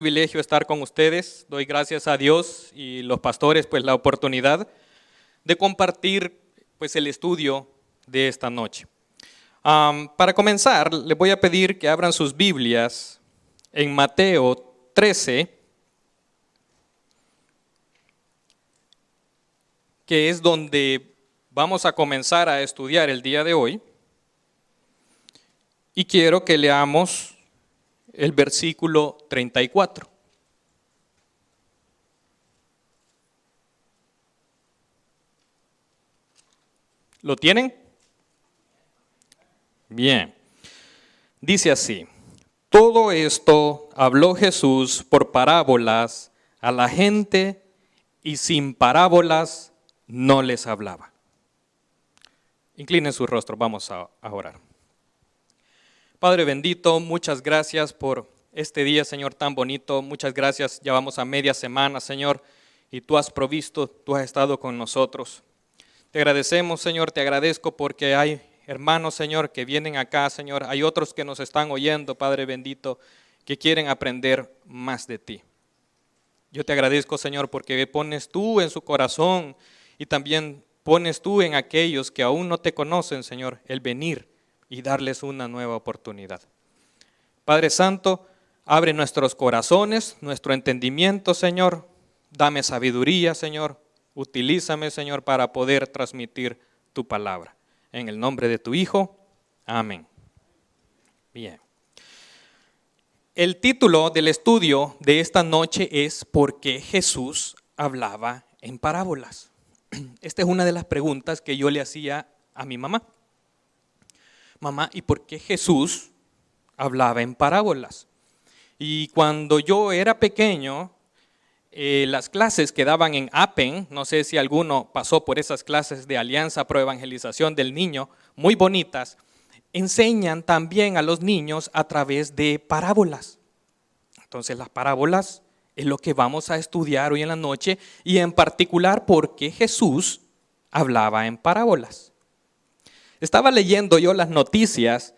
Privilegio estar con ustedes. Doy gracias a Dios y los pastores pues la oportunidad de compartir pues el estudio de esta noche. Para comenzar, les voy a pedir que abran sus Biblias en Mateo 13, que es donde vamos a comenzar a estudiar el día de hoy. Y quiero que leamos el versículo 34. ¿Lo tienen? Bien. Dice así: todo esto habló Jesús por parábolas a la gente y sin parábolas no les hablaba. Inclinen su rostro, vamos a orar. Padre bendito, muchas gracias por este día, Señor, tan bonito. Muchas gracias, ya vamos a media semana, Señor, y tú has provisto, tú has estado con nosotros. Te agradecemos, Señor, te agradezco porque hay hermanos, Señor, que vienen acá, Señor. Hay otros que nos están oyendo, Padre bendito, que quieren aprender más de ti. Yo te agradezco, Señor, porque pones tú en su corazón y también pones tú en aquellos que aún no te conocen, Señor, el venir y darles una nueva oportunidad. Padre Santo, abre nuestros corazones, nuestro entendimiento, Señor. Dame sabiduría, Señor. Utilízame, Señor, para poder transmitir tu palabra. En el nombre de tu Hijo, amén. Bien. El título del estudio de esta noche es ¿por qué Jesús hablaba en parábolas? Esta es una de las preguntas que yo le hacía a mi mamá. Mamá, ¿y por qué Jesús hablaba en parábolas? Y cuando yo era pequeño, las clases que daban en APEN, no sé si alguno pasó por esas clases de Alianza Pro Evangelización del Niño, muy bonitas, enseñan también a los niños a través de parábolas. Entonces las parábolas es lo que vamos a estudiar hoy en la noche y en particular por qué Jesús hablaba en parábolas. Estaba leyendo yo las noticias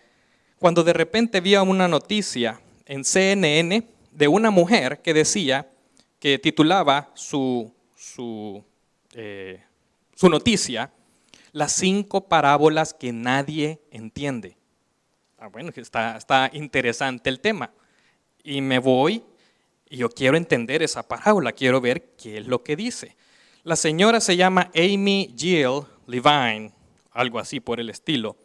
cuando de repente vi una noticia en CNN de una mujer que decía, que titulaba su noticia, las 5 parábolas que nadie entiende. Bueno, está interesante el tema. Y me voy y yo quiero entender esa parábola, quiero ver qué es lo que dice. La señora se llama Amy Jill Levine, algo así por el estilo,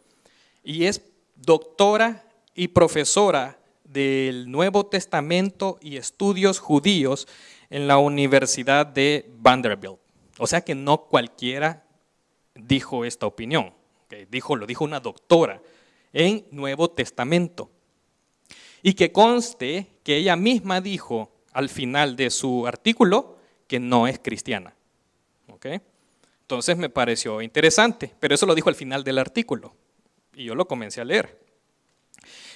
y es doctora y profesora del Nuevo Testamento y estudios judíos en la Universidad de Vanderbilt. O sea que no cualquiera dijo esta opinión, lo dijo una doctora en Nuevo Testamento. Y que conste que ella misma dijo al final de su artículo que no es cristiana. ¿Okay? Entonces me pareció interesante, pero eso lo dijo al final del artículo y yo lo comencé a leer.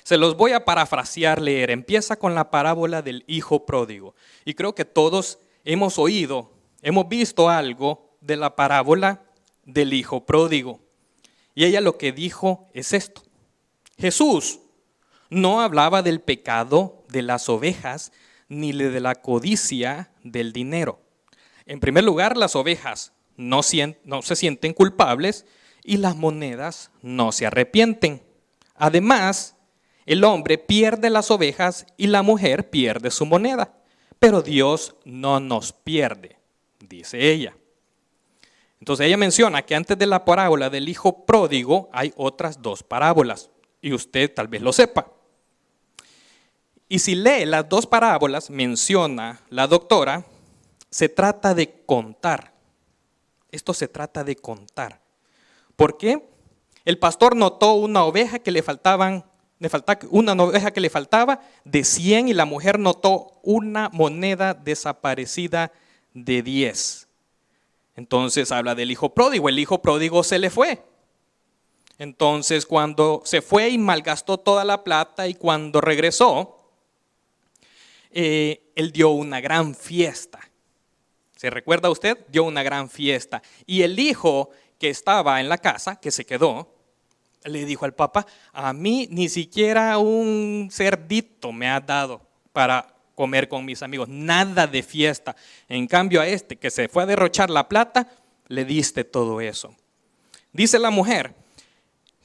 Se los voy a parafrasear, leer. Empieza con la parábola del hijo pródigo. Y creo que todos hemos oído, hemos visto algo de la parábola del hijo pródigo. Y ella lo que dijo es esto. Jesús no hablaba del pecado de las ovejas ni de la codicia del dinero. En primer lugar, las ovejas no se sienten culpables y las monedas no se arrepienten. Además, el hombre pierde las ovejas y la mujer pierde su moneda. Pero Dios no nos pierde, dice ella. Entonces ella menciona que antes de la parábola del hijo pródigo hay otras 2 parábolas. Y usted tal vez lo sepa. Y si lee las 2 parábolas, menciona la doctora, se trata de contar. Esto se trata de contar. ¿Por qué? El pastor notó una oveja que le faltaba de 100 y la mujer notó una moneda desaparecida de 10. Entonces habla del hijo pródigo. El hijo pródigo se le fue. Entonces cuando se fue y malgastó toda la plata y cuando regresó, él dio una gran fiesta. ¿Se recuerda usted? Dio una gran fiesta. Y el hijo que estaba en la casa, que se quedó, le dijo al papá, a mí ni siquiera un cerdito me ha dado para comer con mis amigos, nada de fiesta. En cambio a este que se fue a derrochar la plata, le diste todo eso. Dice la mujer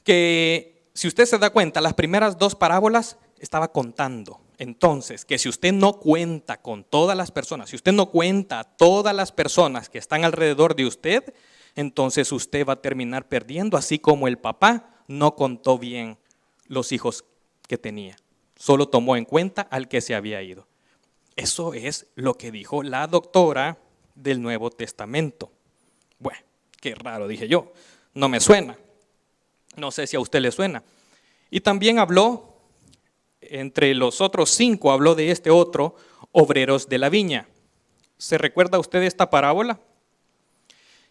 que si usted se da cuenta, las primeras 2 parábolas estaba contando. Entonces, que si usted no cuenta con todas las personas, si usted no cuenta a todas las personas que están alrededor de usted, entonces usted va a terminar perdiendo, así como el papá no contó bien los hijos que tenía. Solo tomó en cuenta al que se había ido. Eso es lo que dijo la doctora del Nuevo Testamento. Bueno, qué raro, dije yo. No me suena. No sé si a usted le suena. Y también habló, entre los otros 5, habló de este otro, obreros de la viña. ¿Se recuerda usted esta parábola?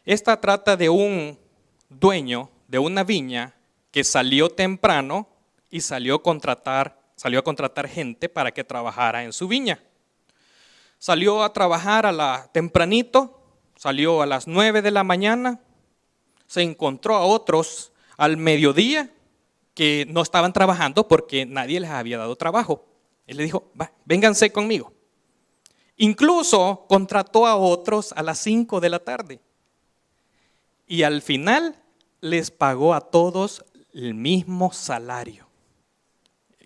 Esta trata de un dueño de una viña que salió temprano y salió a contratar gente para que trabajara en su viña. Salió a trabajar tempranito, salió a las 9 de la mañana, se encontró a otros al mediodía que no estaban trabajando porque nadie les había dado trabajo. Él le dijo, vénganse conmigo. Incluso contrató a otros a las 5 de la tarde. Y al final les pagó a todos el mismo salario.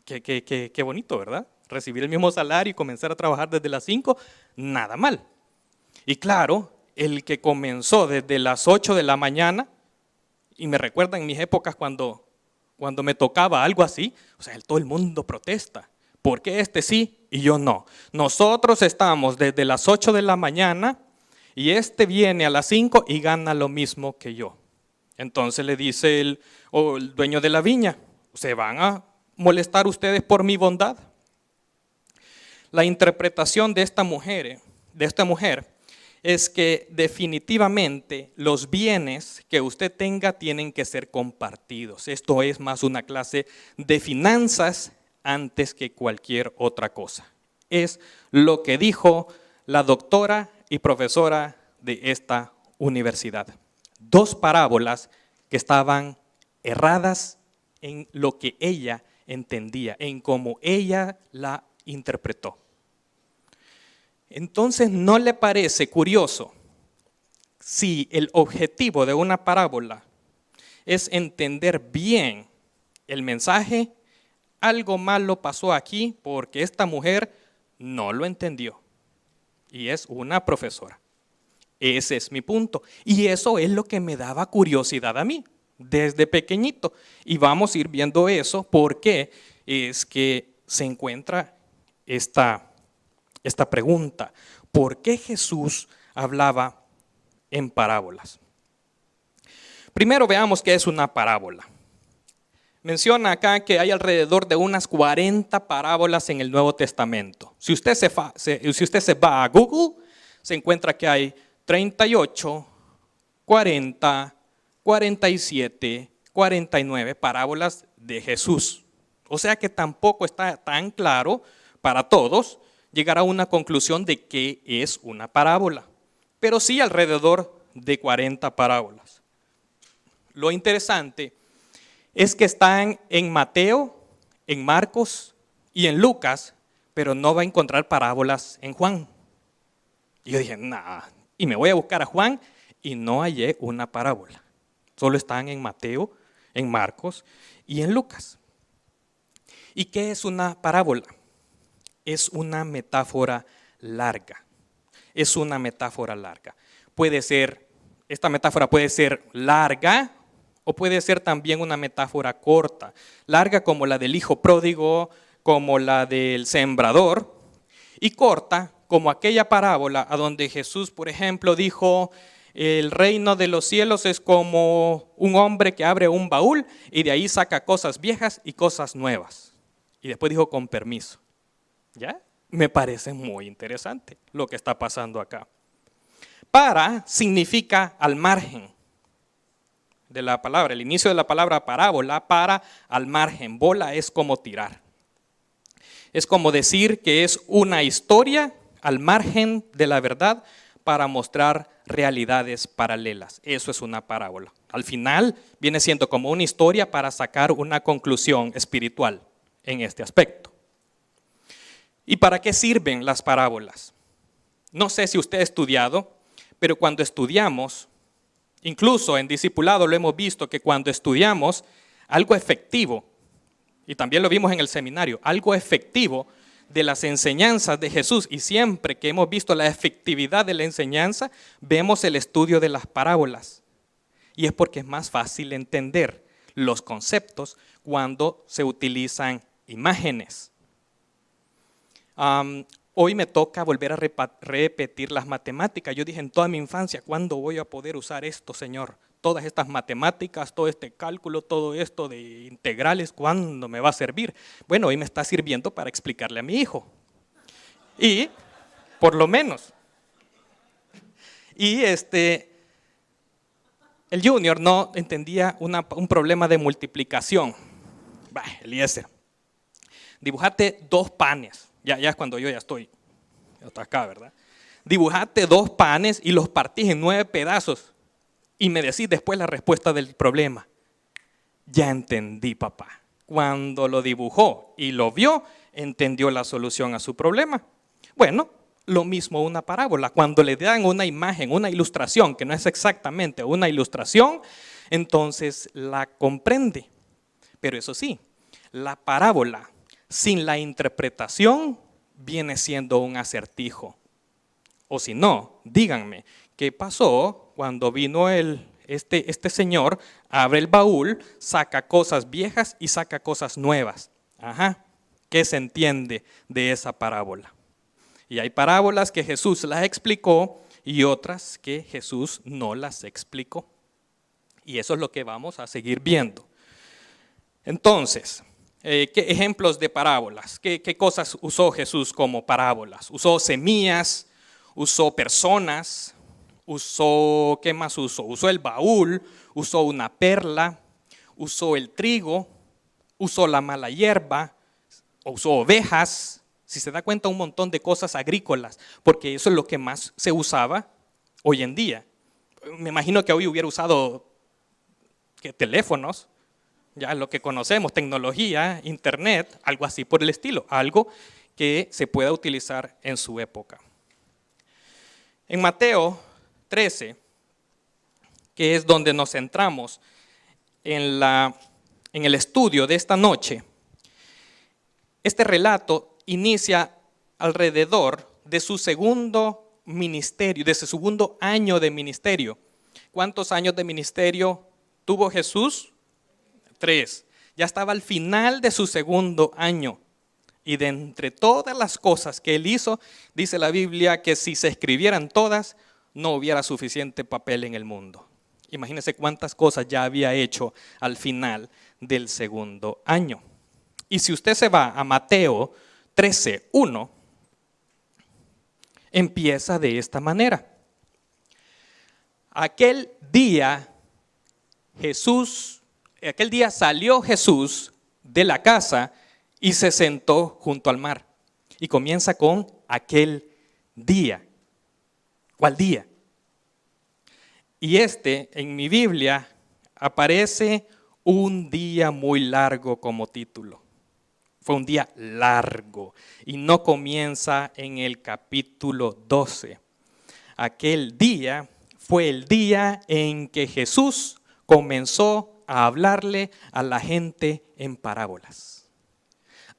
Qué bonito, ¿verdad? Recibir el mismo salario y comenzar a trabajar desde las 5, nada mal. Y claro, el que comenzó desde las 8 de la mañana, y me recuerda en mis épocas cuando me tocaba algo así, o sea, todo el mundo protesta. ¿Por qué este sí y yo no? Nosotros estamos desde las 8 de la mañana y este viene a las 5 y gana lo mismo que yo. Entonces le dice el dueño de la viña, ¿se van a molestar ustedes por mi bondad? La interpretación de esta mujer es que definitivamente los bienes que usted tenga tienen que ser compartidos. Esto es más una clase de finanzas antes que cualquier otra cosa. Es lo que dijo la doctora y profesora de esta universidad. 2 parábolas que estaban erradas en lo que ella entendía, en cómo ella la interpretó. Entonces, ¿no le parece curioso si el objetivo de una parábola es entender bien el mensaje? Algo malo pasó aquí porque esta mujer no lo entendió y es una profesora. Ese es mi punto y eso es lo que me daba curiosidad a mí desde pequeñito y vamos a ir viendo eso porque es que se encuentra esta pregunta. ¿Por qué Jesús hablaba en parábolas? Primero veamos qué es una parábola. Menciona acá que hay alrededor de unas 40 parábolas en el Nuevo Testamento. Si usted se va a Google, se encuentra que hay 38, 40, 47, 49 parábolas de Jesús. O sea que tampoco está tan claro para todos llegar a una conclusión de qué es una parábola, pero sí alrededor de 40 parábolas. Lo interesante es que están en Mateo, en Marcos y en Lucas, pero no va a encontrar parábolas en Juan. Y yo dije, y me voy a buscar a Juan y no hallé una parábola. Solo están en Mateo, en Marcos y en Lucas. ¿Y qué es una parábola? Es una metáfora larga. Es una metáfora larga. Esta metáfora puede ser larga o puede ser también una metáfora corta. Larga como la del hijo pródigo, como la del sembrador, y corta como aquella parábola a donde Jesús, por ejemplo, dijo: el reino de los cielos es como un hombre que abre un baúl y de ahí saca cosas viejas y cosas nuevas. Y después dijo: con permiso. ¿Ya? Me parece muy interesante lo que está pasando acá. Para significa al margen de la palabra. El inicio de la palabra parábola, para, al margen. Bola es como tirar. Es como decir que es una historia al margen de la verdad para mostrar realidades paralelas. Eso es una parábola. Al final viene siendo como una historia para sacar una conclusión espiritual en este aspecto. ¿Y para qué sirven las parábolas? No sé si usted ha estudiado, pero cuando estudiamos, incluso en discipulado lo hemos visto, que cuando estudiamos algo efectivo, y también lo vimos en el seminario, algo efectivo de las enseñanzas de Jesús, y siempre que hemos visto la efectividad de la enseñanza, vemos el estudio de las parábolas. Y es porque es más fácil entender los conceptos cuando se utilizan imágenes. Hoy me toca volver a repetir las matemáticas. Yo dije en toda mi infancia, ¿cuándo voy a poder usar esto, Señor? Todas estas matemáticas, todo este cálculo, todo esto de integrales, ¿cuándo me va a servir? Bueno, hoy me está sirviendo para explicarle a mi hijo. Y, por lo menos. Y el Junior no entendía un problema de multiplicación. Eliezer, dibujate 2 panes. Ya es cuando yo ya estoy hasta acá, ¿verdad? Dibujate 2 panes y los partís en 9 pedazos y me decís después la respuesta del problema. Ya entendí, papá. Cuando lo dibujó y lo vio, entendió la solución a su problema. Bueno, lo mismo una parábola. Cuando le dan una imagen, una ilustración, que no es exactamente una ilustración, entonces la comprende. Pero eso sí, la parábola sin la interpretación viene siendo un acertijo. O si no, díganme, ¿qué pasó cuando vino este señor, abre el baúl, saca cosas viejas y saca cosas nuevas? ¿Qué se entiende de esa parábola? Y hay parábolas que Jesús las explicó y otras que Jesús no las explicó. Y eso es lo que vamos a seguir viendo. Entonces, ¿qué ejemplos de parábolas? ¿Qué cosas usó Jesús como parábolas? Usó semillas, usó personas, ¿qué más usó? Usó el baúl, usó una perla, usó el trigo, usó la mala hierba, usó ovejas. Si se da cuenta, un montón de cosas agrícolas, porque eso es lo que más se usaba hoy en día. Me imagino que hoy hubiera usado teléfonos, ya lo que conocemos, tecnología, internet, algo así por el estilo, algo que se pueda utilizar en su época. En Mateo 13, que es donde nos centramos en el estudio de esta noche, este relato inicia alrededor de su segundo ministerio, de su segundo año de ministerio. ¿Cuántos años de ministerio tuvo Jesús? 3. Ya estaba al final de su segundo año. Y de entre todas las cosas que él hizo, dice la Biblia que si se escribieran todas, no hubiera suficiente papel en el mundo. Imagínense cuántas cosas ya había hecho al final del segundo año. Y si usted se va a Mateo 13:1, empieza de esta manera. Aquel día salió Jesús de la casa y se sentó junto al mar. Y comienza con aquel día. ¿Cuál día? Y en mi Biblia aparece un día muy largo como título. Fue un día largo y no comienza en el capítulo 12. Aquel día fue el día en que Jesús comenzó a hablarle a la gente en parábolas.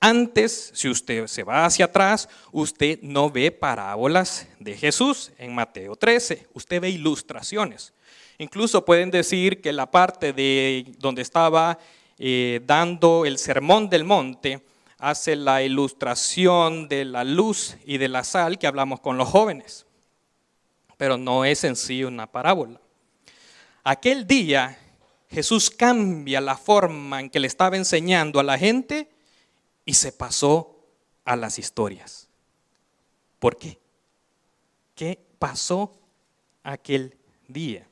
Antes, si usted se va hacia atrás, usted no ve parábolas de Jesús en Mateo 13, usted ve ilustraciones. Incluso pueden decir que la parte de donde estaba dando el sermón del monte hace la ilustración de la luz y de la sal que hablamos con los jóvenes, pero no es en sí una parábola. Aquel día Jesús cambia la forma en que le estaba enseñando a la gente y se pasó a las historias. ¿Por qué? ¿Qué pasó aquel día?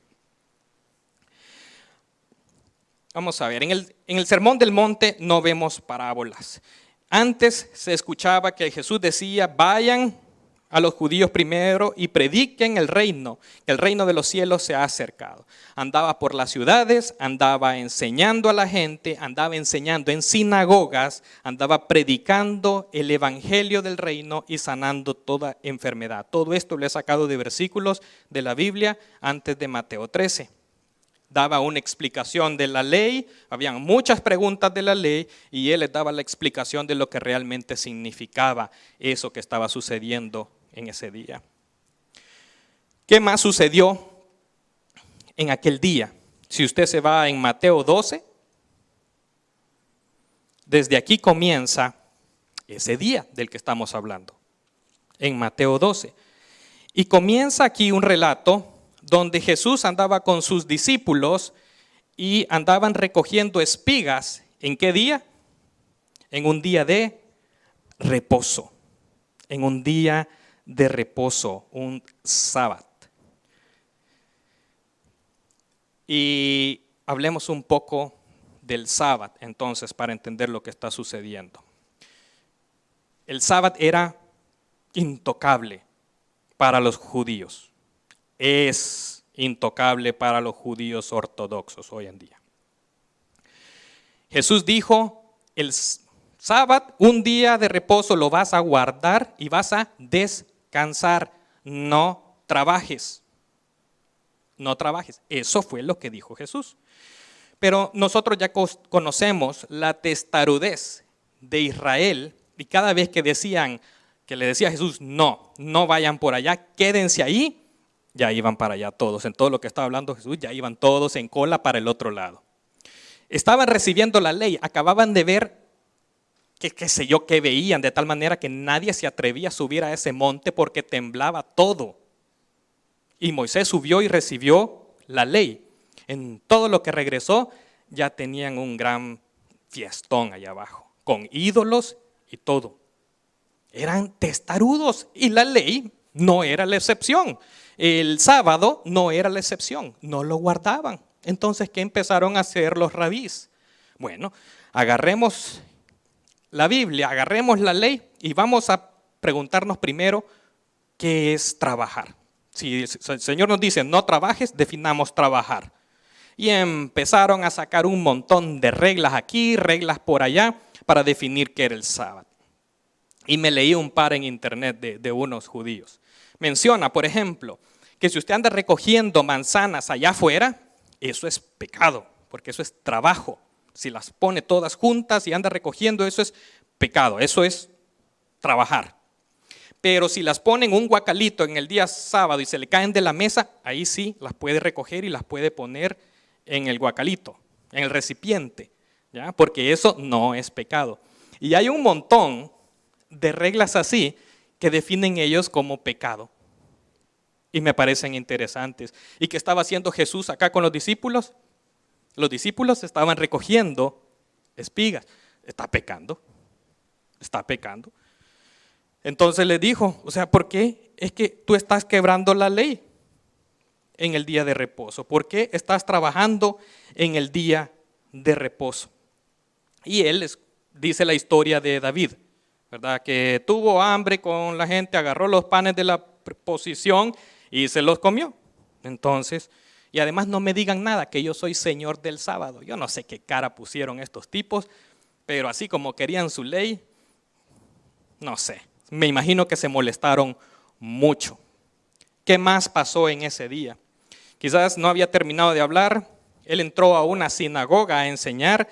Vamos a ver, en el Sermón del Monte no vemos parábolas. Antes se escuchaba que Jesús decía, vayan a los judíos primero y prediquen el reino, que el reino de los cielos se ha acercado. Andaba por las ciudades, andaba enseñando a la gente, andaba enseñando en sinagogas, andaba predicando el evangelio del reino y sanando toda enfermedad. Todo esto lo he sacado de versículos de la Biblia antes de Mateo 13. Daba una explicación de la ley, habían muchas preguntas de la ley y él les daba la explicación de lo que realmente significaba eso que estaba sucediendo en ese día. ¿Qué más sucedió en aquel día? Si usted se va en Mateo 12, desde aquí comienza ese día del que estamos hablando, en Mateo 12. Y comienza aquí un relato donde Jesús andaba con sus discípulos y andaban recogiendo espigas. ¿En qué día? En un día de reposo. En un día de reposo, un sábado. Y hablemos un poco del sábado, entonces, para entender lo que está sucediendo. El sábado era intocable para los judíos. Es intocable para los judíos ortodoxos hoy en día. Jesús dijo, el sábado, un día de reposo lo vas a guardar y vas a descansar, no trabajes. No trabajes. Eso fue lo que dijo Jesús. Pero nosotros ya conocemos la testarudez de Israel y cada vez que le decía a Jesús, no vayan por allá, quédense ahí, ya iban para allá todos. En todo lo que estaba hablando Jesús, ya iban todos en cola para el otro lado. Estaban recibiendo la ley, acababan de ver qué sé yo, qué veían, de tal manera que nadie se atrevía a subir a ese monte porque temblaba todo. Y Moisés subió y recibió la ley. En todo lo que regresó, ya tenían un gran fiestón allá abajo, con ídolos y todo. Eran testarudos y la ley no era la excepción. El sábado no era la excepción, no lo guardaban. Entonces, ¿qué empezaron a hacer los rabís? Bueno, agarremos la Biblia, agarremos la ley y vamos a preguntarnos primero qué es trabajar. Si el Señor nos dice no trabajes, definamos trabajar. Y empezaron a sacar un montón de reglas aquí, reglas por allá, para definir qué era el sábado. Y me leí un par en internet de unos judíos. Menciona, por ejemplo, que si usted anda recogiendo manzanas allá afuera, eso es pecado, porque eso es trabajo. Si las pone todas juntas y anda recogiendo, eso es pecado, eso es trabajar. Pero si las pone en un guacalito en el día sábado y se le caen de la mesa, ahí sí las puede recoger y las puede poner en el guacalito, en el recipiente, ¿ya? Porque eso no es pecado. Y hay un montón de reglas así que definen ellos como pecado. Y me parecen interesantes. ¿Y qué estaba haciendo Jesús acá con los discípulos? Los discípulos estaban recogiendo espigas. Está pecando. Está pecando. Entonces le dijo, ¿por qué? Es que tú estás quebrando la ley en el día de reposo. ¿Por qué estás trabajando en el día de reposo? Y él dice la historia de David, ¿verdad? Que tuvo hambre con la gente, agarró los panes de la posición y se los comió. Entonces, y además no me digan nada, que yo soy señor del sábado. Yo no sé qué cara pusieron estos tipos, pero así como querían su ley, no sé. Me imagino que se molestaron mucho. ¿Qué más pasó en ese día? Quizás no había terminado de hablar. Él entró a una sinagoga a enseñar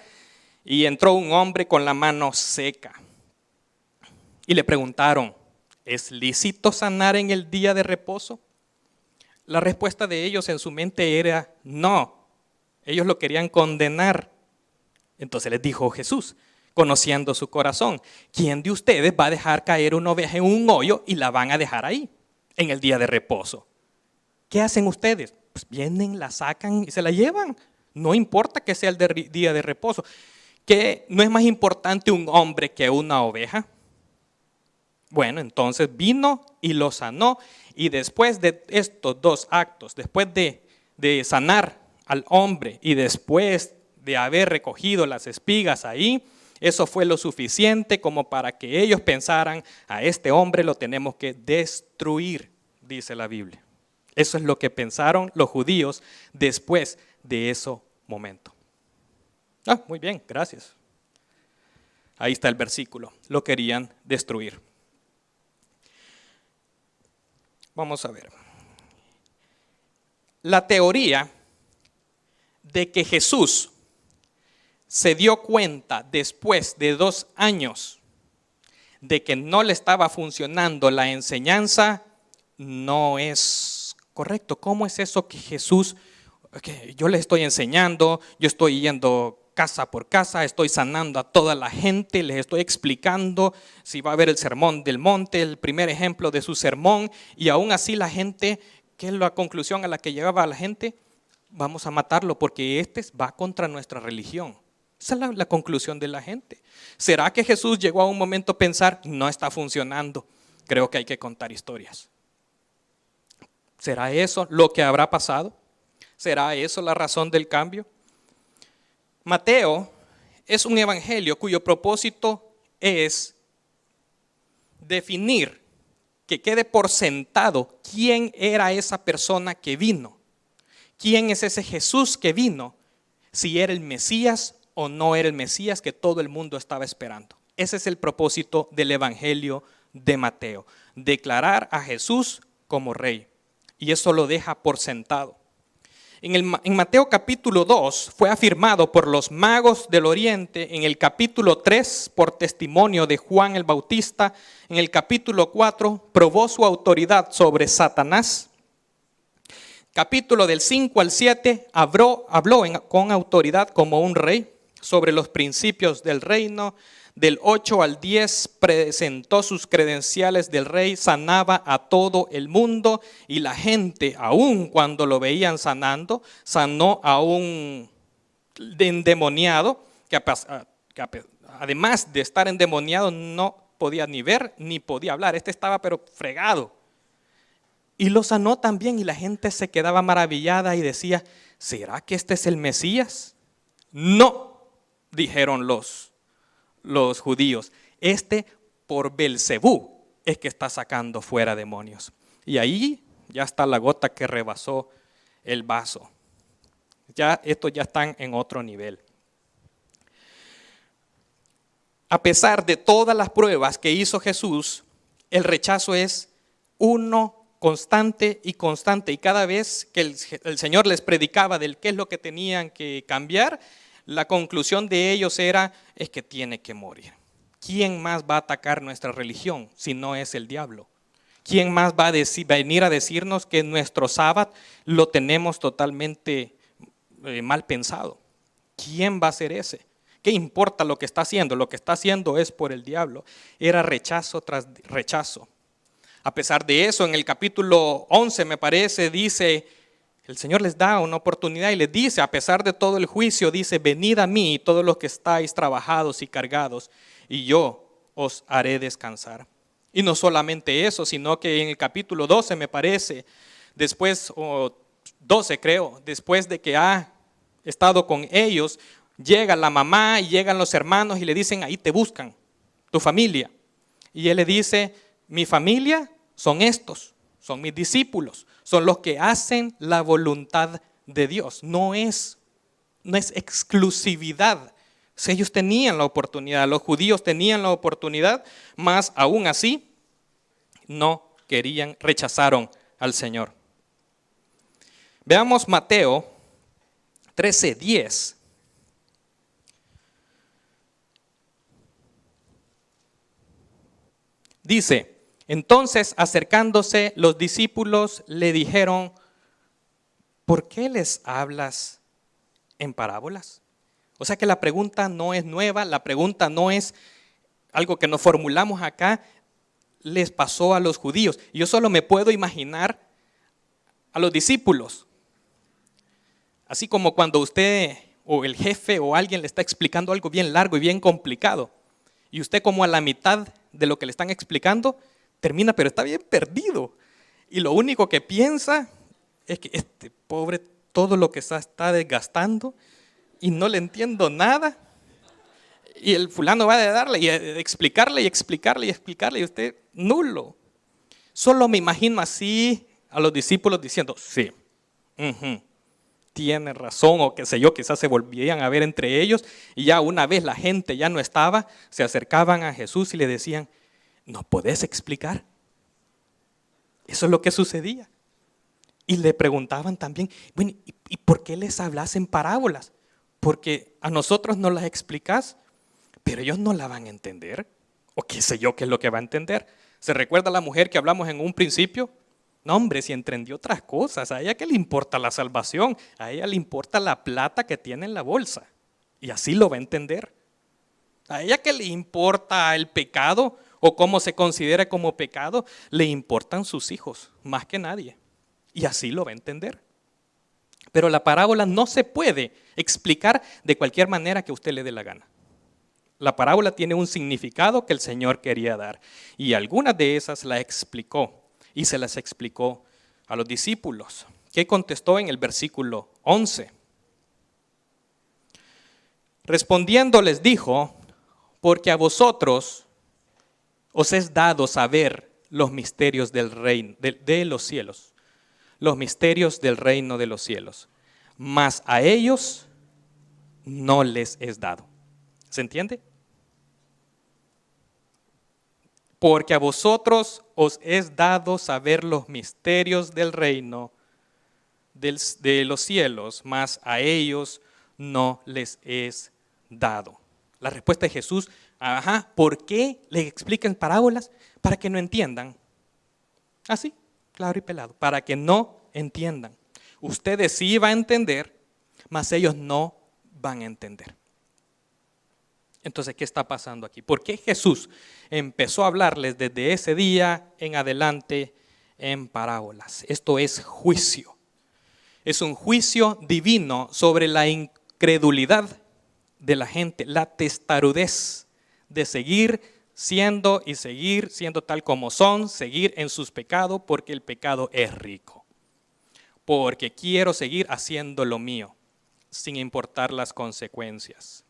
y entró un hombre con la mano seca. Y le preguntaron, ¿es lícito sanar en el día de reposo? La respuesta de ellos en su mente era no. Ellos lo querían condenar. Entonces les dijo Jesús, conociendo su corazón, ¿quién de ustedes va a dejar caer una oveja en un hoyo y la van a dejar ahí en el día de reposo? ¿Qué hacen ustedes? Pues vienen, la sacan y se la llevan. No importa que sea el día de reposo. ¿Que no es más importante un hombre que una oveja? Bueno, entonces vino y lo sanó. Y después de estos dos actos, después de sanar al hombre y después de haber recogido las espigas ahí, Eso fue lo suficiente como para que ellos pensaran, a este hombre lo tenemos que destruir, dice la Biblia. Eso es lo que pensaron los judíos después de ese momento. Muy bien, gracias. Ahí está el versículo. Lo querían destruir. Vamos a ver. La teoría de que Jesús se dio cuenta después de 2 años de que no le estaba funcionando la enseñanza no es correcto. ¿Cómo es eso que Jesús, que yo le estoy enseñando, yo estoy yendo casa por casa, estoy sanando a toda la gente, les estoy explicando si va a haber el sermón del monte, el primer ejemplo de su sermón, y aún así la gente, ¿qué es la conclusión a la que llegaba la gente? Vamos a matarlo porque este va contra nuestra religión. Esa es la conclusión de la gente. ¿Será que Jesús llegó a un momento a pensar, no está funcionando, creo que hay que contar historias? ¿Será eso lo que habrá pasado? ¿Será eso la razón del cambio? Mateo es un evangelio cuyo propósito es definir, que quede por sentado quién era esa persona que vino. ¿Quién es ese Jesús que vino? Si era el Mesías o no era el Mesías que todo el mundo estaba esperando. Ese es el propósito del evangelio de Mateo. Declarar a Jesús como rey. Y eso lo deja por sentado. En Mateo capítulo 2 fue afirmado por los magos del oriente, en el capítulo 3 por testimonio de Juan el Bautista, en el capítulo 4 probó su autoridad sobre Satanás, capítulo del 5 al 7 habló con autoridad como un rey sobre los principios del reino. Del 8 al 10 presentó sus credenciales del rey, sanaba a todo el mundo y la gente, aun cuando lo veían sanando, sanó a un endemoniado que además de estar endemoniado no podía ni ver ni podía hablar. Este estaba pero fregado. Y lo sanó también y la gente se quedaba maravillada y decía, ¿será que este es el Mesías? No, dijeron los judíos, por Belcebú es que está sacando fuera demonios. Y ahí ya está la gota que rebasó el vaso. Estos ya están en otro nivel. A pesar de todas las pruebas que hizo Jesús, el rechazo es uno constante y constante. Y cada vez que el Señor les predicaba del qué es lo que tenían que cambiar, la conclusión de ellos es que tiene que morir. ¿Quién más va a atacar nuestra religión si no es el diablo? ¿Quién más va a venir a decirnos que nuestro sábado lo tenemos totalmente mal pensado? ¿Quién va a ser ese? ¿Qué importa lo que está haciendo? Lo que está haciendo es por el diablo. Era rechazo tras rechazo. A pesar de eso, en el capítulo 11 me parece, dice, el Señor les da una oportunidad y les dice, a pesar de todo el juicio, dice, venid a mí todos los que estáis trabajados y cargados, y yo os haré descansar. Y no solamente eso, sino que en el capítulo 12 me parece, después, o 12 creo, después de que ha estado con ellos, llega la mamá y llegan los hermanos y le dicen, ahí te buscan, tu familia. Y él le dice, mi familia son estos, son mis discípulos. Son los que hacen la voluntad de Dios. No es exclusividad. Si ellos tenían la oportunidad, los judíos tenían la oportunidad, mas aún así no querían, rechazaron al Señor. Veamos Mateo 13:10. Dice, entonces acercándose los discípulos le dijeron, ¿por qué les hablas en parábolas? O sea que la pregunta no es nueva, la pregunta no es algo que nos formulamos acá, les pasó a los judíos. Yo solo me puedo imaginar a los discípulos, así como cuando usted o el jefe o alguien le está explicando algo bien largo y bien complicado, y usted como a la mitad de lo que le están explicando, termina, pero está bien perdido. Y lo único que piensa es que este pobre todo lo que está desgastando y no le entiendo nada. Y el fulano va a darle y a explicarle y explicarle y explicarle y usted nulo. Solo me imagino así a los discípulos diciendo, sí, tiene razón o qué sé yo, quizás se volvían a ver entre ellos y ya una vez la gente ya no estaba, se acercaban a Jesús y le decían, ¿no podés explicar? Eso es lo que sucedía. Y le preguntaban también, bueno, ¿y por qué les hablas en parábolas? Porque a nosotros no las explicás, pero ellos no la van a entender. O qué sé yo qué es lo que va a entender. ¿Se recuerda la mujer que hablamos en un principio? No, hombre, si entendió otras cosas. A ella qué le importa la salvación, a ella le importa la plata que tiene en la bolsa. Y así lo va a entender. A ella qué le importa el pecado o cómo se considera como pecado, le importan sus hijos, más que nadie. Y así lo va a entender. Pero la parábola no se puede explicar de cualquier manera que a usted le dé la gana. La parábola tiene un significado que el Señor quería dar. Y algunas de esas la explicó y se las explicó a los discípulos. ¿Qué contestó en el versículo 11? Respondiendo les dijo, porque a vosotros os es dado saber los misterios del reino, de los cielos, los misterios del reino de los cielos, mas a ellos no les es dado. ¿Se entiende? Porque a vosotros os es dado saber los misterios del reino de los cielos, mas a ellos no les es dado. La respuesta de Jesús, ¿por qué le explican parábolas? Para que no entiendan. Así, claro y pelado, para que no entiendan. Ustedes sí van a entender, mas ellos no van a entender. Entonces, ¿qué está pasando aquí? ¿Por qué Jesús empezó a hablarles desde ese día en adelante en parábolas? Esto es juicio. Es un juicio divino sobre la incredulidad de la gente, la testarudez de seguir siendo tal como son, seguir en sus pecados porque el pecado es rico. Porque quiero seguir haciendo lo mío, sin importar las consecuencias.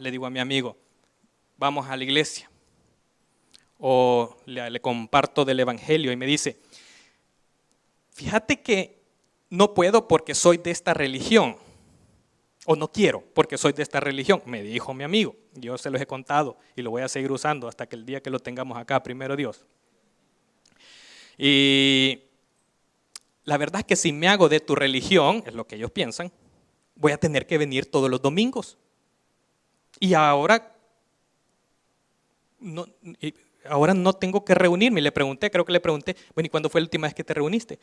Le digo a mi amigo, vamos a la iglesia. O le comparto del evangelio y me dice, fíjate que no puedo porque soy de esta religión. O no quiero porque soy de esta religión, me dijo mi amigo. Yo se los he contado y lo voy a seguir usando hasta que el día que lo tengamos acá, primero Dios. Y la verdad es que si me hago de tu religión, es lo que ellos piensan, voy a tener que venir todos los domingos. Y ahora no tengo que reunirme. Creo que le pregunté, bueno, ¿y cuándo fue la última vez que te reuniste?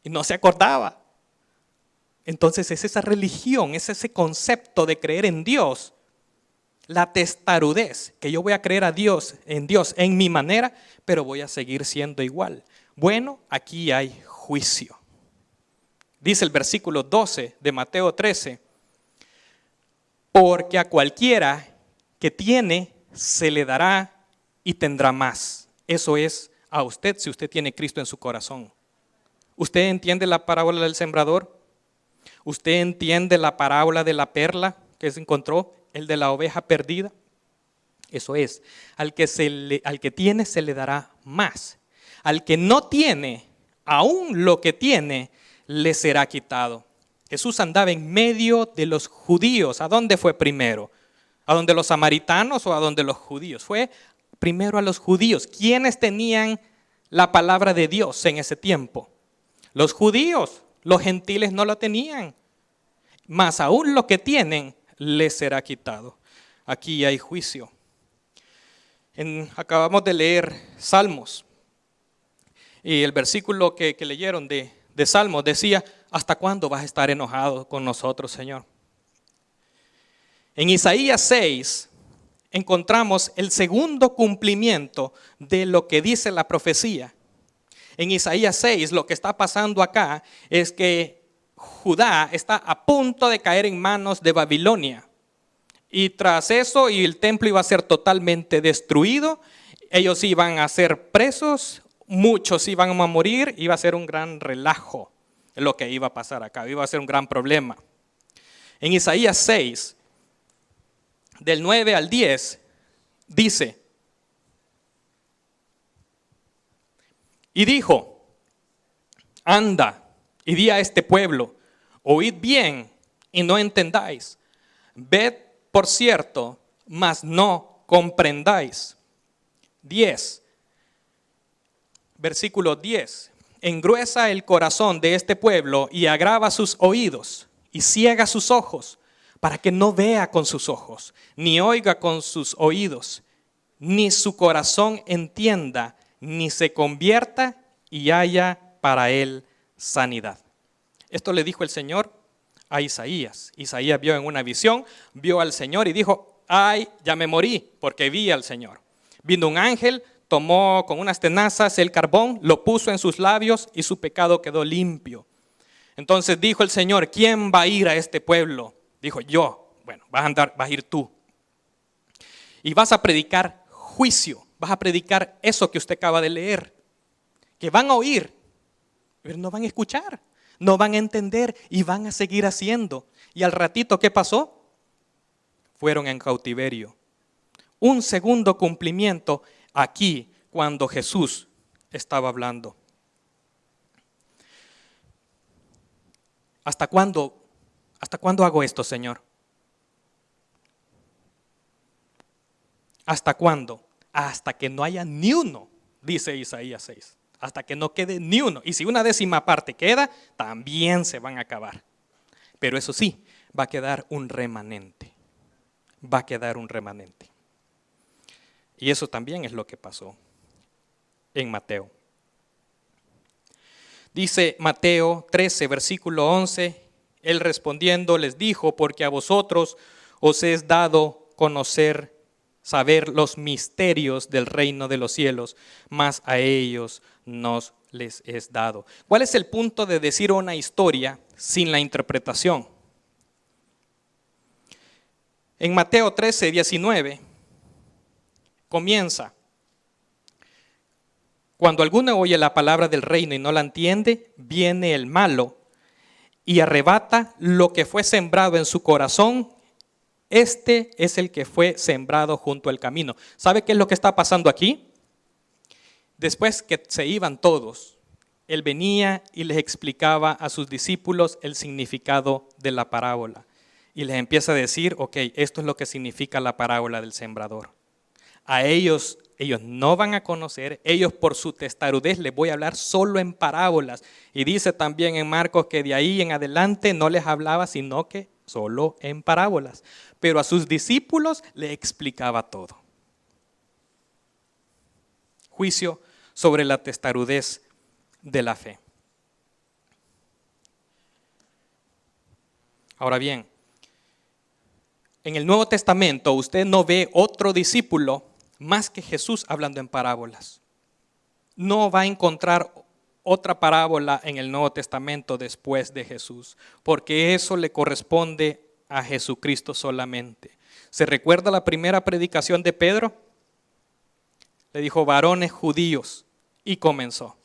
Y no se acordaba. Entonces es esa religión, es ese concepto de creer en Dios, la testarudez, que yo voy a creer en Dios en mi manera, pero voy a seguir siendo igual. Bueno, aquí hay juicio. Dice el versículo 12 de Mateo 13, porque a cualquiera que tiene se le dará y tendrá más. Eso es a usted si usted tiene Cristo en su corazón. ¿Usted entiende la parábola del sembrador? ¿Usted entiende la parábola de la perla que se encontró, el de la oveja perdida? Eso es, al que tiene se le dará más. Al que no tiene, aún lo que tiene, le será quitado. Jesús andaba en medio de los judíos. ¿A dónde fue primero? ¿A dónde los samaritanos o a dónde los judíos? Fue primero a los judíos. ¿Quiénes tenían la palabra de Dios en ese tiempo? Los judíos. Los gentiles no lo tenían. Mas aún lo que tienen les será quitado. Aquí hay juicio. Acabamos de leer Salmos. Y el versículo que leyeron de Salmos decía, ¿hasta cuándo vas a estar enojado con nosotros, Señor? En Isaías 6 encontramos el segundo cumplimiento de lo que dice la profecía. En Isaías 6 lo que está pasando acá es que Judá está a punto de caer en manos de Babilonia. Y tras eso, y el templo iba a ser totalmente destruido, ellos iban a ser presos, muchos iban a morir, iba a ser un gran relajo lo que iba a pasar acá, iba a ser un gran problema. En Isaías 6 del 9 al 10, dice: y dijo, anda y di a este pueblo, oíd bien y no entendáis, ved por cierto, mas no comprendáis. 10, versículo 10, engruesa el corazón de este pueblo y agrava sus oídos y ciega sus ojos, para que no vea con sus ojos, ni oiga con sus oídos, ni su corazón entienda, ni se convierta y haya para él sanidad. Esto le dijo el Señor a Isaías. Isaías vio en una visión, vio al Señor y dijo: ay, ya me morí porque vi al Señor. Vino un ángel, tomó con unas tenazas el carbón, lo puso en sus labios y su pecado quedó limpio. Entonces dijo el Señor: ¿quién va a ir a este pueblo? Dijo: yo. Bueno, vas a ir tú. Y vas a predicar juicio, vas a predicar eso que usted acaba de leer, que van a oír, pero no van a escuchar, no van a entender y van a seguir haciendo. Y al ratito, ¿qué pasó? Fueron en cautiverio. Un segundo cumplimiento aquí cuando Jesús estaba hablando. ¿Hasta cuándo hago esto, Señor? ¿Hasta cuándo? Hasta que no haya ni uno, dice Isaías 6. Hasta que no quede ni uno. Y si una décima parte queda, también se van a acabar. Pero eso sí, va a quedar un remanente. Va a quedar un remanente. Y eso también es lo que pasó en Mateo. Dice Mateo 13, versículo 11, él respondiendo les dijo: porque a vosotros os es dado saber los misterios del reino de los cielos, mas a ellos no les es dado. ¿Cuál es el punto de decir una historia sin la interpretación? En Mateo 13, 19, comienza: cuando alguno oye la palabra del reino y no la entiende, viene el malo y arrebata lo que fue sembrado en su corazón. Este es el que fue sembrado junto al camino. ¿Sabe qué es lo que está pasando aquí? Después que se iban todos, él venía y les explicaba a sus discípulos el significado de la parábola. Y les empieza a decir: ok, esto es lo que significa la parábola del sembrador. A ellos no van a conocer, ellos por su testarudez les voy a hablar solo en parábolas. Y dice también en Marcos que de ahí en adelante no les hablaba sino que solo en parábolas. Pero a sus discípulos le explicaba todo. Juicio sobre la testarudez de la fe. Ahora bien, en el Nuevo Testamento usted no ve otro discípulo más que Jesús hablando en parábolas. No va a encontrar otra parábola en el Nuevo Testamento después de Jesús, porque eso le corresponde a Jesucristo solamente. ¿Se recuerda la primera predicación de Pedro? Le dijo: varones judíos, y comenzó.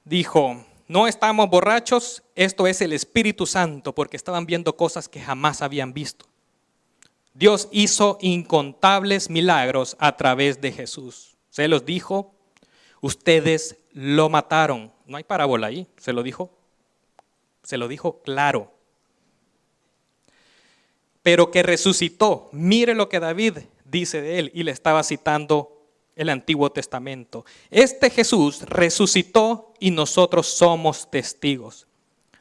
Dijo: no estamos borrachos, esto es el Espíritu Santo, porque estaban viendo cosas que jamás habían visto. Dios hizo incontables milagros a través de Jesús. Se los dijo: ustedes lo mataron. No hay parábola ahí, se lo dijo claro. Pero que resucitó. Mire lo que David dice de él, y le estaba citando el Antiguo Testamento. Este Jesús resucitó y nosotros somos testigos.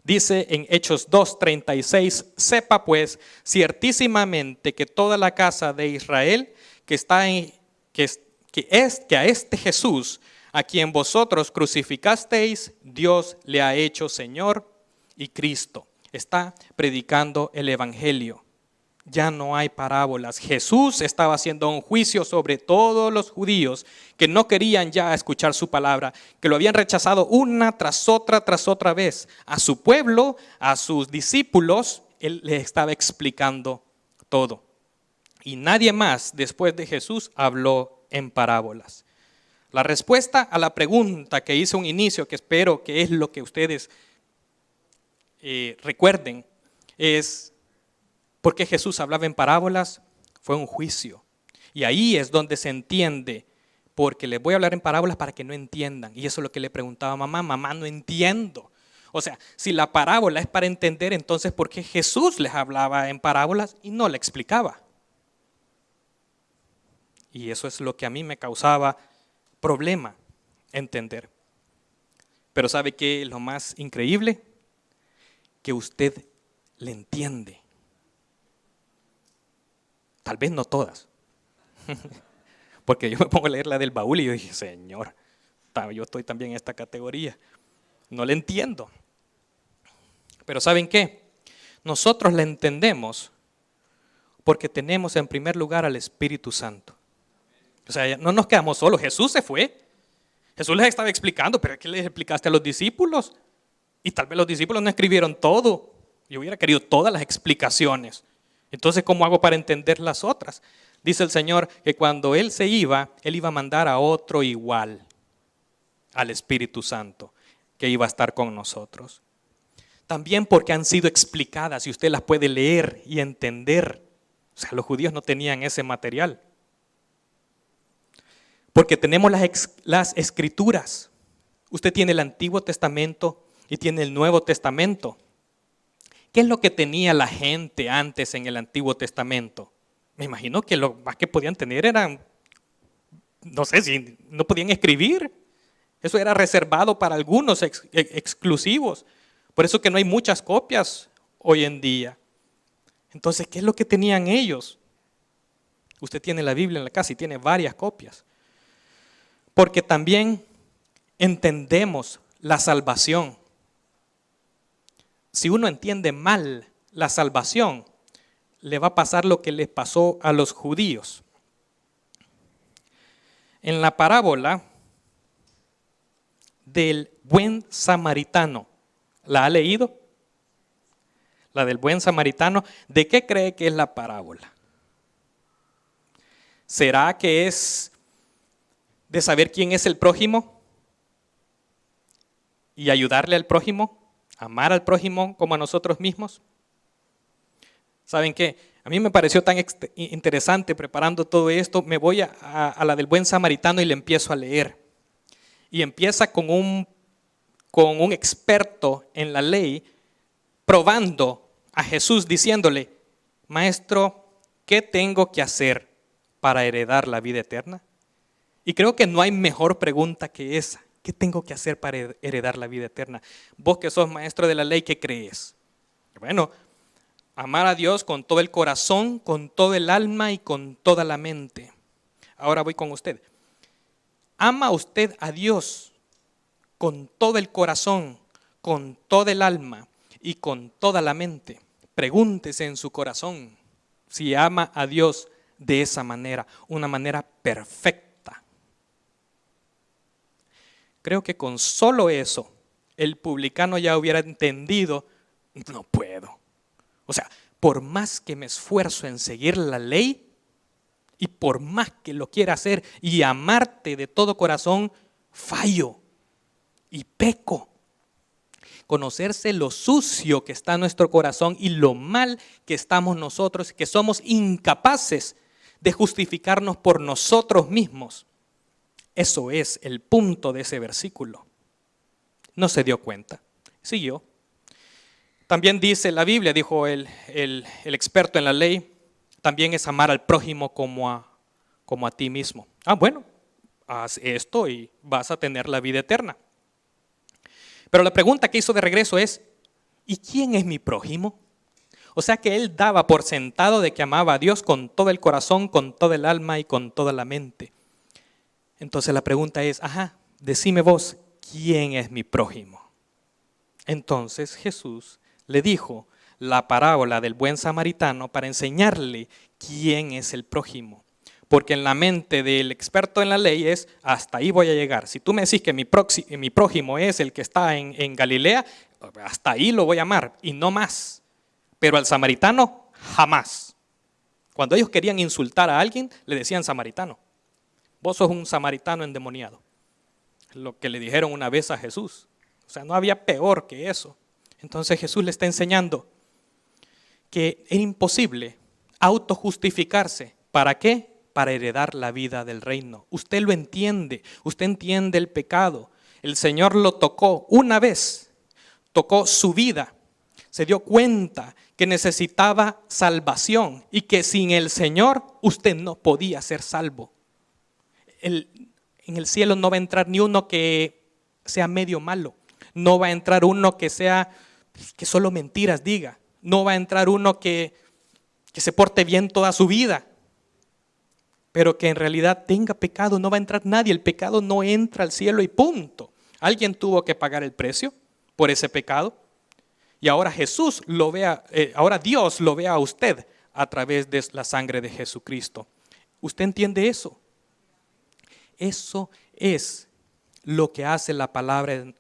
Dice en Hechos 2:36, sepa pues ciertísimamente que toda la casa de Israel que a este Jesús, a quien vosotros crucificasteis, Dios le ha hecho Señor y Cristo. Está predicando el Evangelio. Ya no hay parábolas. Jesús estaba haciendo un juicio sobre todos los judíos que no querían ya escuchar su palabra, que lo habían rechazado una tras otra vez. A su pueblo, a sus discípulos, él les estaba explicando todo. Y nadie más después de Jesús habló en parábolas. La respuesta a la pregunta que hice un inicio, que espero que es lo que ustedes recuerden, es: ¿Por qué Jesús hablaba en parábolas? Fue un juicio. Y ahí es donde se entiende, porque les voy a hablar en parábolas para que no entiendan. Y eso es lo que le preguntaba a mamá. Mamá, no entiendo. O sea, si la parábola es para entender, entonces ¿por qué Jesús les hablaba en parábolas y no le explicaba? Y eso es lo que a mí me causaba problema entender. Pero ¿sabe qué es lo más increíble? Que usted le entiende. Tal vez no todas. Porque yo me pongo a leer la del baúl y yo dije, Señor, yo estoy también en esta categoría. No le entiendo. Pero ¿saben qué? Nosotros la entendemos porque tenemos en primer lugar al Espíritu Santo. O sea, no nos quedamos solos. Jesús se fue. Jesús les estaba explicando, pero ¿qué les explicaste a los discípulos? Y tal vez los discípulos no escribieron todo. Yo hubiera querido todas las explicaciones. Entonces, ¿cómo hago para entender las otras? Dice el Señor que cuando Él se iba, Él iba a mandar a otro igual, al Espíritu Santo, que iba a estar con nosotros. También porque han sido explicadas y usted las puede leer y entender. O sea, los judíos no tenían ese material. Porque tenemos las escrituras. Usted tiene el Antiguo Testamento y tiene el Nuevo Testamento. ¿Qué es lo que tenía la gente antes en el Antiguo Testamento? Me imagino que lo más que podían tener eran, no sé si no podían escribir. Eso era reservado para algunos exclusivos. Por eso que no hay muchas copias hoy en día. Entonces, ¿qué es lo que tenían ellos? Usted tiene la Biblia en la casa y tiene varias copias. Porque también entendemos la salvación. Si uno entiende mal la salvación, le va a pasar lo que les pasó a los judíos. En la parábola del buen samaritano, ¿la ha leído? La del buen samaritano, ¿de qué cree que es la parábola? ¿Será que es de saber quién es el prójimo y ayudarle al prójimo, amar al prójimo como a nosotros mismos? ¿Saben qué? A mí me pareció tan interesante preparando todo esto. Me voy a la del buen samaritano y le empiezo a leer. Y empieza con un experto en la ley probando a Jesús diciéndole, Maestro, ¿qué tengo que hacer para heredar la vida eterna? Y creo que no hay mejor pregunta que esa. ¿Qué tengo que hacer para heredar la vida eterna? Vos que sos maestro de la ley, ¿qué crees? Bueno, amar a Dios con todo el corazón, con todo el alma y con toda la mente. Ahora voy con usted. ¿Ama usted a Dios con todo el corazón, con todo el alma y con toda la mente? Pregúntese en su corazón si ama a Dios de esa manera, una manera perfecta. Creo que con solo eso, el publicano ya hubiera entendido, no puedo. O sea, por más que me esfuerzo en seguir la ley y por más que lo quiera hacer y amarte de todo corazón, fallo y peco. Conocerse lo sucio que está en nuestro corazón y lo mal que estamos nosotros, que somos incapaces de justificarnos por nosotros mismos. Eso es el punto de ese versículo. No se dio cuenta. Siguió. También dice la Biblia, dijo el experto en la ley, también es amar al prójimo como a ti mismo. Bueno, haz esto y vas a tener la vida eterna. Pero la pregunta que hizo de regreso es, ¿y quién es mi prójimo? O sea que él daba por sentado de que amaba a Dios con todo el corazón, con todo el alma y con toda la mente. Entonces la pregunta es, decime vos, ¿quién es mi prójimo? Entonces Jesús le dijo la parábola del buen samaritano para enseñarle quién es el prójimo. Porque en la mente del experto en la ley es, hasta ahí voy a llegar. Si tú me decís que mi prójimo es el que está en Galilea, hasta ahí lo voy a amar y no más. Pero al samaritano, jamás. Cuando ellos querían insultar a alguien, le decían samaritano. Vos sos un samaritano endemoniado. Lo que le dijeron una vez a Jesús. O sea, no había peor que eso. Entonces Jesús le está enseñando que era imposible autojustificarse. ¿Para qué? Para heredar la vida del reino. Usted lo entiende, usted entiende el pecado. El Señor lo tocó una vez, tocó su vida, se dio cuenta que necesitaba salvación y que sin el Señor usted no podía ser salvo. En el cielo no va a entrar ni uno que sea medio malo, no va a entrar uno que solo mentiras diga, no va a entrar uno que se porte bien toda su vida, pero que en realidad tenga pecado. No va a entrar nadie, el pecado no entra al cielo y punto. Alguien tuvo que pagar el precio por ese pecado y ahora ahora Dios lo ve a usted a través de la sangre de Jesucristo. ¿Usted entiende eso? Eso es lo que hace la palabra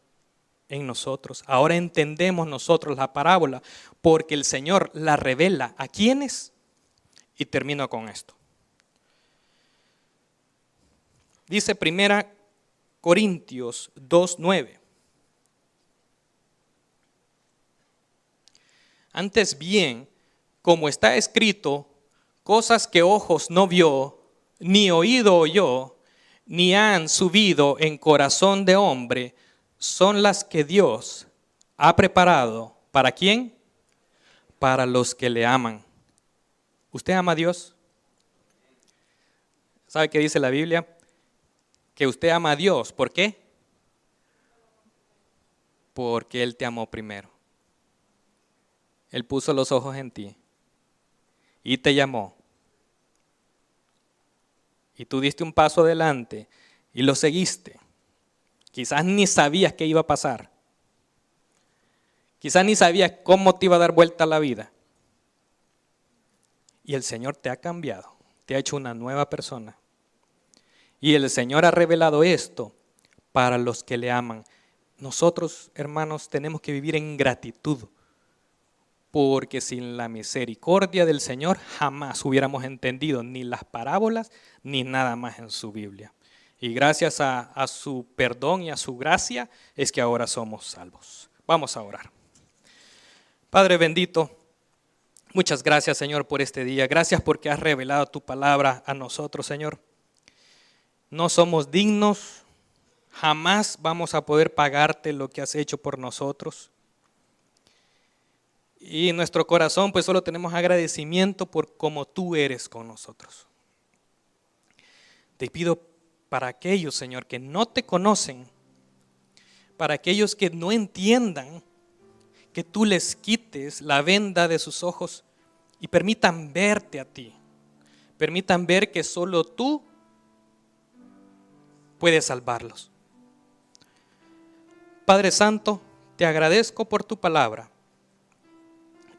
en nosotros. Ahora entendemos nosotros la parábola porque el Señor la revela. ¿A quiénes? Y termino con esto. Dice 1 Corintios 2:9. Antes bien, como está escrito, cosas que ojos no vio, ni oído oyó, ni han subido en corazón de hombre, son las que Dios ha preparado. ¿Para quién? Para los que le aman. ¿Usted ama a Dios? ¿Sabe qué dice la Biblia? Que usted ama a Dios. ¿Por qué? Porque Él te amó primero. Él puso los ojos en ti y te llamó. Y tú diste un paso adelante y lo seguiste. Quizás ni sabías qué iba a pasar. Quizás ni sabías cómo te iba a dar vuelta la vida. Y el Señor te ha cambiado, te ha hecho una nueva persona. Y el Señor ha revelado esto para los que le aman. Nosotros, hermanos, tenemos que vivir en gratitud, porque sin la misericordia del Señor jamás hubiéramos entendido ni las parábolas ni nada más en su Biblia. Y gracias a su perdón y a su gracia es que ahora somos salvos. Vamos a orar. Padre bendito, muchas gracias, Señor, por este día. Gracias porque has revelado tu palabra a nosotros, Señor. No somos dignos, jamás vamos a poder pagarte lo que has hecho por nosotros. Y en nuestro corazón pues solo tenemos agradecimiento por cómo tú eres con nosotros. Te pido para aquellos, Señor, que no te conocen, para aquellos que no entiendan, que tú les quites la venda de sus ojos y permitan verte a ti. Permitan ver que solo tú puedes salvarlos. Padre Santo, te agradezco por tu palabra.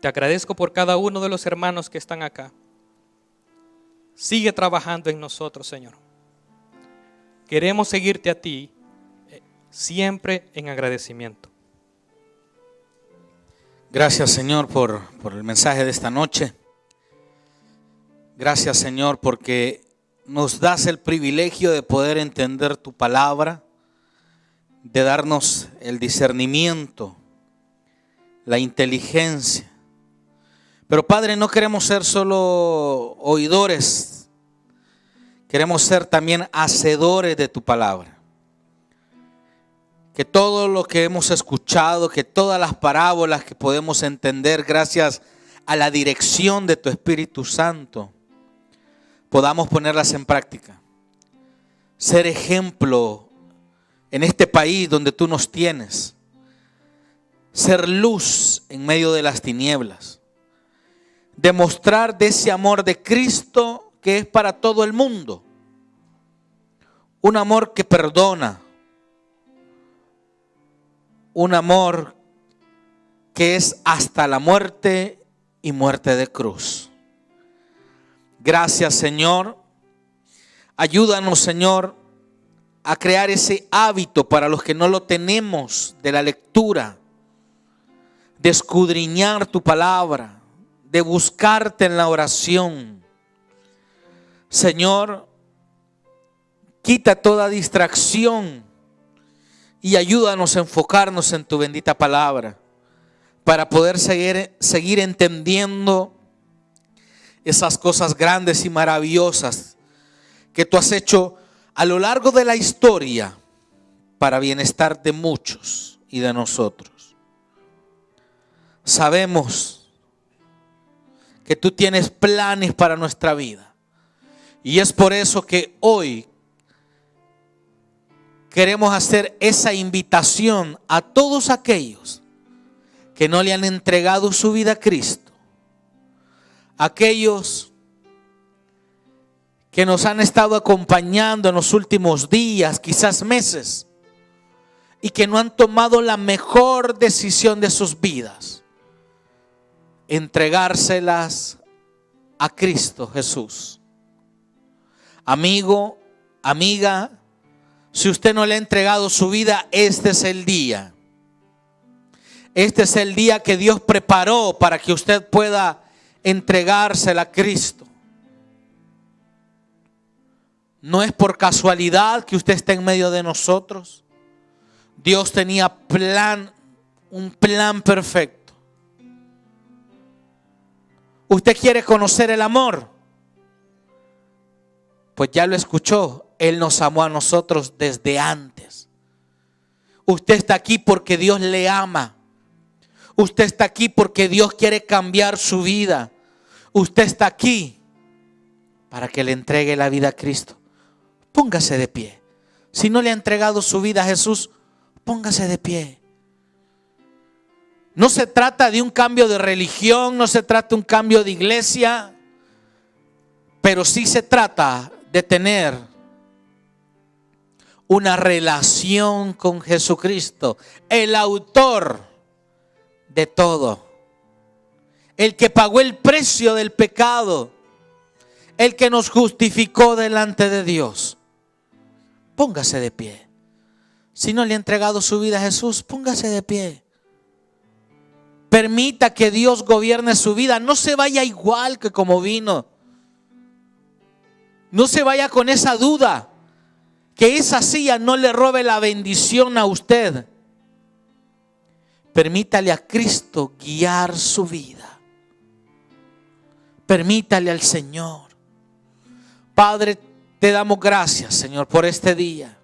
Te agradezco por cada uno de los hermanos que están acá. Sigue trabajando en nosotros, Señor. Queremos seguirte a ti siempre en agradecimiento. Gracias, Señor, por el mensaje de esta noche. Gracias, Señor, porque nos das el privilegio de poder entender tu palabra, de darnos el discernimiento, la inteligencia. Pero, Padre, no queremos ser solo oidores, queremos ser también hacedores de tu palabra. Que todo lo que hemos escuchado, que todas las parábolas que podemos entender gracias a la dirección de tu Espíritu Santo, podamos ponerlas en práctica. Ser ejemplo en este país donde tú nos tienes. Ser luz en medio de las tinieblas. Demostrar de ese amor de Cristo que es para todo el mundo. Un amor que perdona. Un amor que es hasta la muerte y muerte de cruz. Gracias, Señor. Ayúdanos, Señor, a crear ese hábito para los que no lo tenemos de la lectura, de escudriñar tu palabra, de buscarte en la oración. Señor, quita toda distracción y ayúdanos a enfocarnos en tu bendita palabra para poder seguir entendiendo esas cosas grandes y maravillosas que tú has hecho a lo largo de la historia para bienestar de muchos y de nosotros. Sabemos que tú tienes planes para nuestra vida y es por eso que hoy queremos hacer esa invitación a todos aquellos que no le han entregado su vida a Cristo. Aquellos que nos han estado acompañando en los últimos días, quizás meses, y que no han tomado la mejor decisión de sus vidas, entregárselas a Cristo Jesús. Amigo, amiga, si usted no le ha entregado su vida, este es el día. Este es el día que Dios preparó para que usted pueda entregársela a Cristo. No es por casualidad que usted está en medio de nosotros. Dios tenía un plan perfecto. ¿Usted quiere conocer el amor? Pues ya lo escuchó. Él nos amó a nosotros desde antes. Usted está aquí porque Dios le ama. Usted está aquí porque Dios quiere cambiar su vida. Usted está aquí para que le entregue la vida a Cristo. Póngase de pie. Si no le ha entregado su vida a Jesús, póngase de pie. No se trata de un cambio de religión, no se trata de un cambio de iglesia, pero sí se trata de tener una relación con Jesucristo, el autor de todo, el que pagó el precio del pecado, el que nos justificó delante de Dios. Póngase de pie. Si no le ha entregado su vida a Jesús, póngase de pie. Permita que Dios gobierne su vida. No se vaya igual que como vino. No se vaya con esa duda, que esa silla no le robe la bendición a usted. Permítale a Cristo guiar su vida. Permítale al Señor. Padre, te damos gracias, Señor, por este día.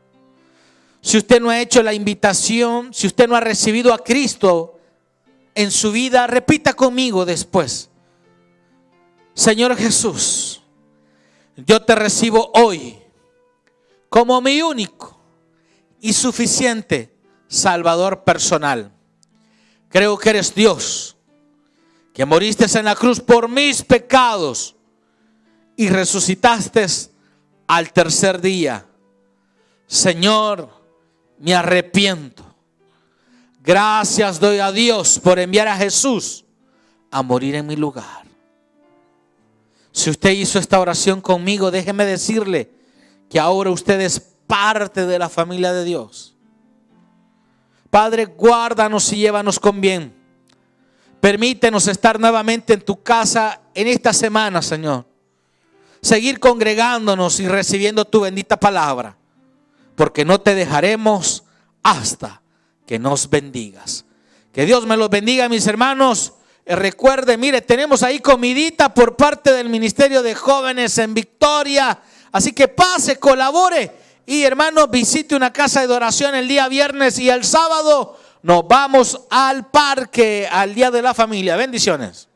Si usted no ha hecho la invitación, si usted no ha recibido a Cristo en su vida, repita conmigo después. Señor Jesús, yo te recibo hoy como mi único y suficiente Salvador personal. Creo que eres Dios, que moriste en la cruz por mis pecados y resucitaste al tercer día. Señor, me arrepiento. Gracias doy a Dios por enviar a Jesús a morir en mi lugar. Si usted hizo esta oración conmigo, déjeme decirle que ahora usted es parte de la familia de Dios. Padre, guárdanos y llévanos con bien. Permítenos estar nuevamente en tu casa en esta semana, Señor. Seguir congregándonos y recibiendo tu bendita palabra, porque no te dejaremos hasta que nos bendigas. Que Dios me los bendiga, mis hermanos. Recuerde, mire, tenemos ahí comidita por parte del Ministerio de Jóvenes en Victoria. Así que pase, colabore y, hermano, visite una casa de oración el día viernes y el sábado nos vamos al parque, al Día de la Familia. Bendiciones.